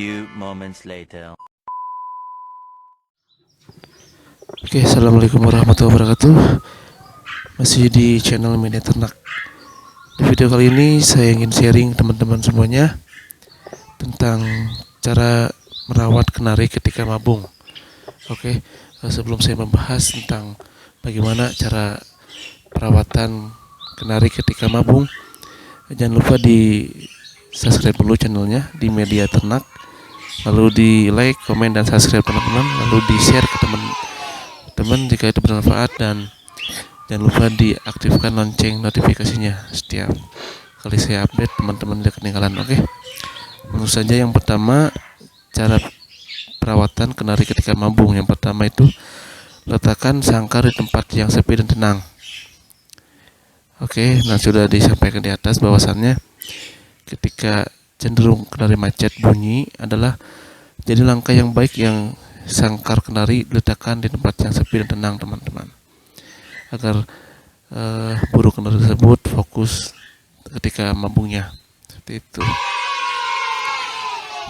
few moments later. Oke, assalamualaikum warahmatullahi wabarakatuh. Masih di channel Media Ternak. Di video kali ini saya ingin sharing teman-teman semuanya tentang cara merawat kenari ketika mabung. Oke, sebelum saya membahas tentang bagaimana cara perawatan kenari ketika mabung, jangan lupa di subscribe dulu channelnya di Media Ternak, lalu di like, komen, dan subscribe teman-teman, lalu di share ke teman-teman jika itu bermanfaat, dan jangan lupa diaktifkan lonceng notifikasinya setiap kali saya update, teman-teman tidak ketinggalan. Oke, langsung saja. Yang pertama, cara perawatan kenari ketika mabung. Yang pertama itu letakkan sangkar di tempat yang sepi dan tenang. Oke, nah sudah disampaikan di atas bahwasannya ketika cenderung kenari macet bunyi adalah jadi langkah yang baik yang sangkar kenari diletakkan di tempat yang sepi dan tenang, teman-teman, agar burung kenari tersebut fokus ketika mabungnya, seperti itu.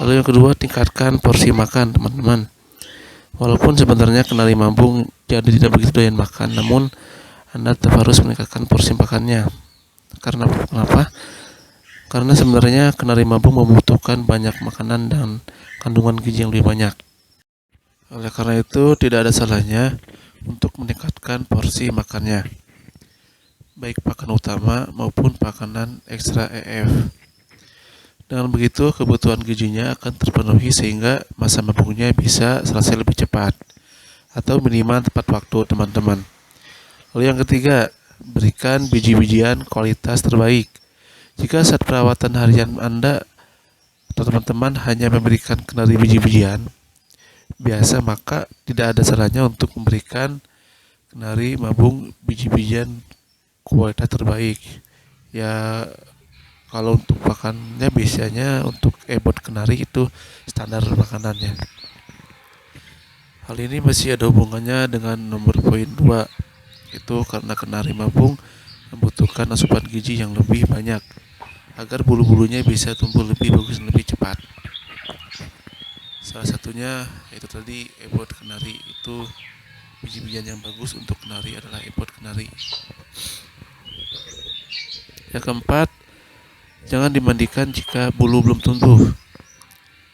Lalu yang kedua, tingkatkan porsi makan, teman-teman. Walaupun sebenarnya kenari mabung jadi tidak begitu doyan makan, namun Anda tetap harus meningkatkan porsi makannya. Karena kenapa? Karena sebenarnya kenari mabung membutuhkan banyak makanan dan kandungan gizi yang lebih banyak. Oleh karena itu, tidak ada salahnya untuk meningkatkan porsi makannya, baik pakan utama maupun makanan ekstra EF. Dengan begitu, kebutuhan gizinya akan terpenuhi sehingga masa mabungnya bisa selesai lebih cepat atau minimal tepat waktu, teman-teman. Lalu yang ketiga, berikan biji-bijian kualitas terbaik. Jika saat perawatan harian Anda atau teman-teman hanya memberikan kenari biji-bijian biasa, maka tidak ada salahnya untuk memberikan kenari mabung biji-bijian kualitas terbaik. Ya, kalau untuk pakannya biasanya untuk ebot kenari itu standar makanannya. Hal ini masih ada hubungannya dengan nomor poin 2, itu karena kenari mabung membutuhkan asupan gizi yang lebih banyak agar bulu-bulunya bisa tumbuh lebih bagus dan lebih cepat. Salah satunya yaitu tadi ebot kenari, itu biji-bijian yang bagus untuk kenari adalah ebot kenari. Yang keempat, jangan dimandikan jika bulu belum tumbuh.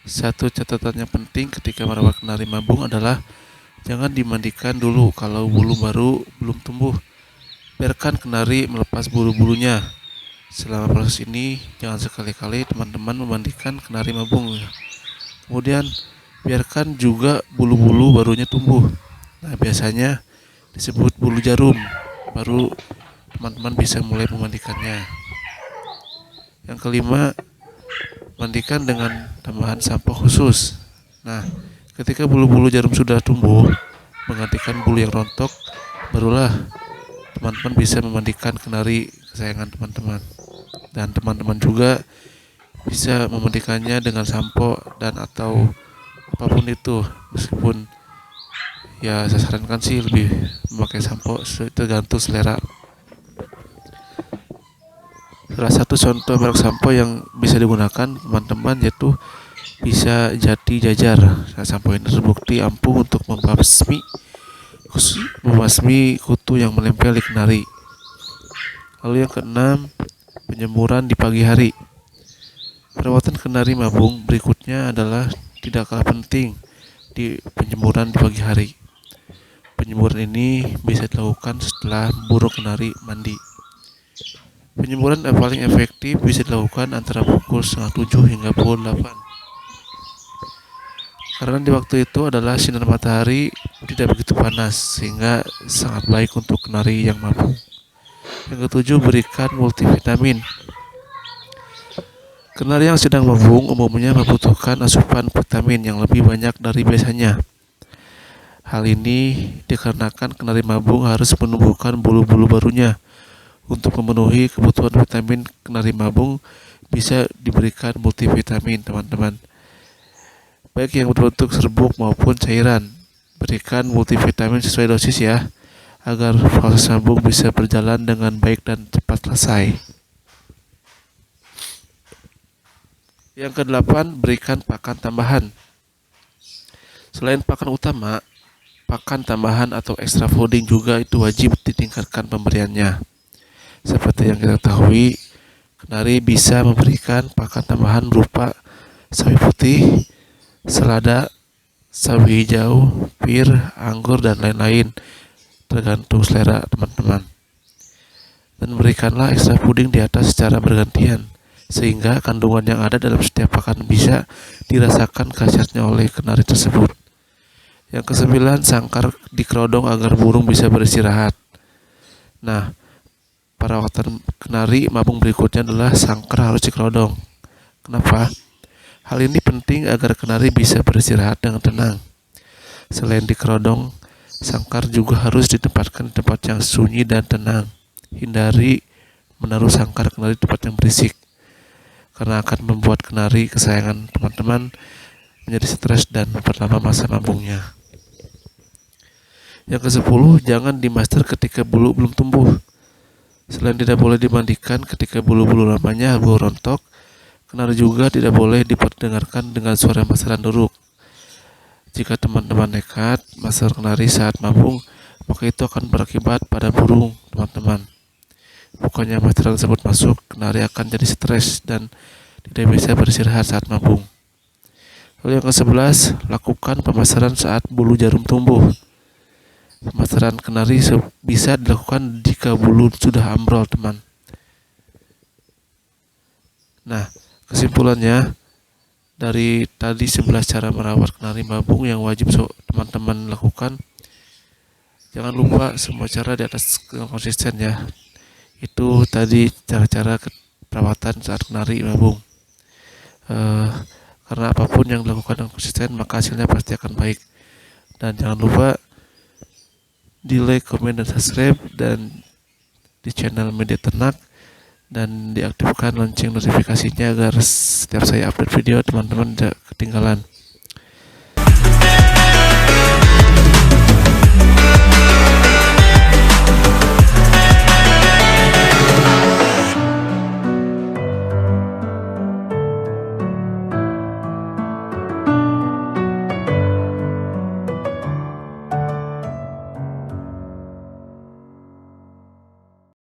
Satu catatan yang penting ketika merawat kenari mabung adalah jangan dimandikan dulu kalau bulu baru belum tumbuh. Biarkan kenari melepas bulu-bulunya. Selama proses ini jangan sekali-kali teman-teman memandikan kenari mabung. Kemudian biarkan juga bulu-bulu barunya tumbuh. Nah, biasanya disebut bulu jarum. Baru teman-teman bisa mulai memandikannya. Yang kelima, mandikan dengan tambahan sampo khusus. Nah, ketika bulu-bulu jarum sudah tumbuh menggantikan bulu yang rontok, barulah teman-teman bisa memandikan kenari kesayangan teman-teman. Dan teman-teman juga bisa memandikannya dengan sampo dan atau apapun itu, meskipun ya saya sarankan sih lebih memakai sampo, tergantung selera. Salah satu contoh merek sampo yang bisa digunakan teman-teman yaitu bisa Jati Jajar. Nah, sampo ini terbukti ampuh untuk membasmi kutu yang menempel di kenari. Lalu yang keenam, penjemuran di pagi hari. Perawatan kenari mabung berikutnya adalah tidak kalah penting di penjemuran di pagi hari. Penjemuran ini bisa dilakukan setelah burung kenari mandi. Penjemuran yang paling efektif bisa dilakukan antara pukul 6:30 hingga pukul 8. Karena di waktu itu adalah sinar matahari tidak begitu panas, sehingga sangat baik untuk kenari yang mabung. Yang ketujuh, berikan multivitamin. Kenari yang sedang mabung umumnya membutuhkan asupan vitamin yang lebih banyak dari biasanya. Hal ini dikarenakan kenari mabung harus menumbuhkan bulu-bulu barunya. Untuk memenuhi kebutuhan vitamin kenari mabung bisa diberikan multivitamin, teman-teman, baik yang berbentuk serbuk maupun cairan. Berikan multivitamin sesuai dosis ya, agar proses mabung bisa berjalan dengan baik dan cepat selesai. Yang kedelapan, berikan pakan tambahan. Selain pakan utama, pakan tambahan atau extra fooding juga itu wajib ditingkatkan pemberiannya. Seperti yang kita ketahui, kenari bisa memberikan pakan tambahan berupa sawi putih, selada, sawi hijau, pir, anggur, dan lain-lain, tergantung selera teman-teman. Dan berikanlah extra fooding di atas secara bergantian, sehingga kandungan yang ada dalam setiap pakan bisa dirasakan khasiatnya oleh kenari tersebut. Yang kesembilan, sangkar di kerodong agar burung bisa beristirahat. Nah, perawatan kenari mabung berikutnya adalah sangkar harus di kerodong. Kenapa? Hal ini penting agar kenari bisa beristirahat dengan tenang. Selain di kerodong, sangkar juga harus ditempatkan di tempat yang sunyi dan tenang. Hindari menaruh sangkar kenari di tempat yang berisik, karena akan membuat kenari kesayangan teman-teman menjadi stres dan memperlama masa mabungnya. Yang ke-10, jangan dimaster ketika bulu belum tumbuh. Selain tidak boleh dimandikan ketika bulu-bulu lamanya rontok, kenari juga tidak boleh diperdengarkan dengan suara masteran duruk. Jika teman-teman nekat master kenari saat mabung, maka itu akan berakibat pada burung teman-teman. Bukannya masteran tersebut masuk, kenari akan jadi stres dan tidak bisa beristirahat saat mabung. Lalu yang ke-11, lakukan pemasaran saat bulu jarum tumbuh. Pemasaran kenari bisa dilakukan jika bulu sudah ambrol, teman. Nah, kesimpulannya dari tadi 11 cara merawat kenari mabung yang wajib teman-teman lakukan. Jangan lupa semua cara di atas konsisten ya. Itu tadi cara-cara perawatan saat kenari mabung. Karena apapun yang dilakukan dengan konsisten, maka hasilnya pasti akan baik. Dan jangan lupa di like, komen, dan subscribe dan di channel Media Ternak, dan diaktifkan lonceng notifikasinya agar setiap saya upload video teman-teman tidak ketinggalan.